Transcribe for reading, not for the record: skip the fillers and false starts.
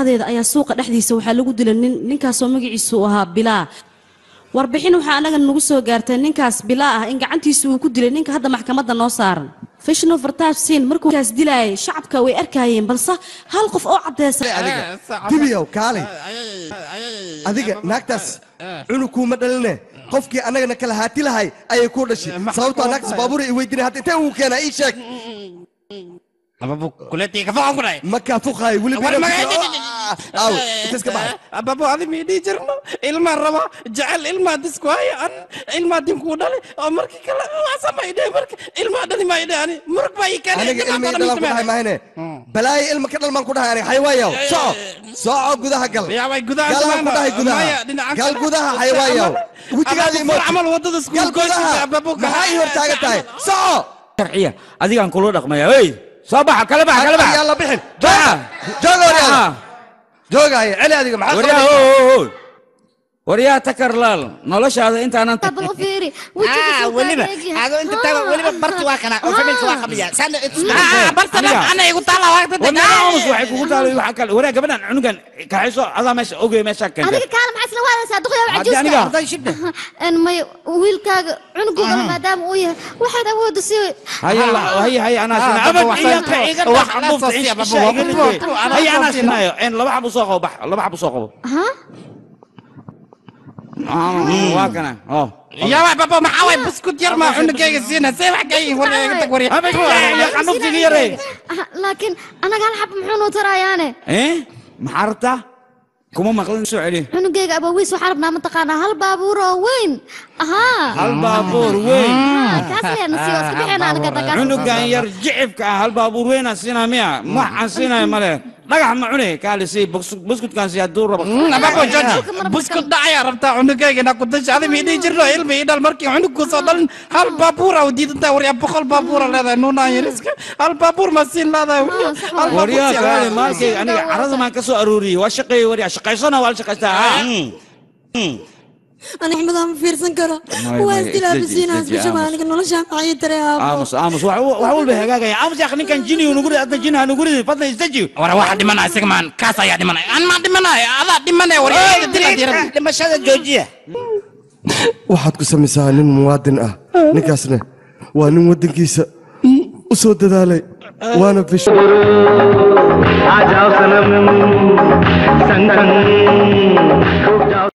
shaqadeeda ayaa suuqa dhexdiisa waxaa lagu dilay ninkaas oo magaciisu ahaa Bilaa warbixin waxa anaga nagu soo gaartay ninkaas Bilaa ah in gacantiisa uu ku dilay ninka hadda maxkamadda noo saaran fashino fartaabsiin markuu kaas dilay shacabka way arkayeen balse hal qof oo cadeysay adiga dibiyow kaalay adiga naagtaas cunugu ma dhaline qofkii anagana kala haati lahay ayay ku dhashay sababtoo naagtaas baabuur ay weydiinay hadda intee uu keenay ii sheeg أبو كلتي كفاهم كلاي ما كافوخاي ولي بينا أو تسكبها أبو هذا ميدي جرنا إلما ربا جعل إلما دسكواي أن إلما دمكو دالي أمرك كلا واسا ما يدي مرك إلما دالي ما يدي يعني مرك باي كان أنا إلما دالي كلها ما هنا بلاي إلما كلا ما كلها يعني حيوانيو صاع جودها قل يا واي جودها قل جودها حيوانيو وتقالي مر عمل وضد سكول جودها ما هاي هرتاجة تاي صاع شرعية أديك عن كل رقم يا وي صباح كلبح يلا بحن جوجا جوجا علي هذيك محل وريا تكرلال نلاش هذا انت انا قبل فيري وليبا هذا انت وليبا برت واكنا وفملت واخبيا سنه برت انا يقول طالع وقت وانا امس waxay kugu taalay waxa kale wareeg gabadan cunugan kaxayso ada meesha ogay meesha kan aniga kaalm xasla wada saduqyo cajiska haday shida ان ما wiilkaaga cunuga maadaama uu yahay waxaad awood u sii هي انا سنا abad wax xabufta هي انا سنا in laba xab soo qabo bax laba xab soo qabo ha واكنا يا بابا ما حاول بسكوت يرمى عندك الزينة سيف جاي وريك وريك يا قنوتي يري لكن انا قال حب محنو ترى يعني ايه محارته كم مقلن سعلي عندك ابويس وحربنا منطقنا هالبابور وين اها هالبابور وين كاسلي نسيو سبحنا انا كذا عندك يرجعك هالبابور وين اسينا ميا ما حسينا ماله dhagax ma cunay kaali si buskudkan si aad duur rabo babo jooji buskud dhacay rabtaa cunugayga ku dashaday meedii jirno ilmi idal markii cunug ku soo dhalin hal baabuur oo diidanta wariya boqol baabuur leedahay nuuna yariska hal baabuur ma siin leedahay wariya kaali maalkay aniga carada ma ka soo aruuriyay waa shaqay wariya shaqaysana waa shaqaystaa أنا أحمد أم فيرسن كرا وأستيل أبسين أسمع شبابك نولا شاقعي ترى آمس وحول بهجاجة يا آمس يا أخي كان جيني ونقول أنت جينها نقول فضل يستجيب ورا واحد منا سكمان كاسة يا دمنا أنا ما دمنا هذا دمنا وريا دير لما شهادة جوجية waxaad ku samaysaa nin muwaadin ah ninkaasna waa nin wadankiisa u soo dadaalay waana fish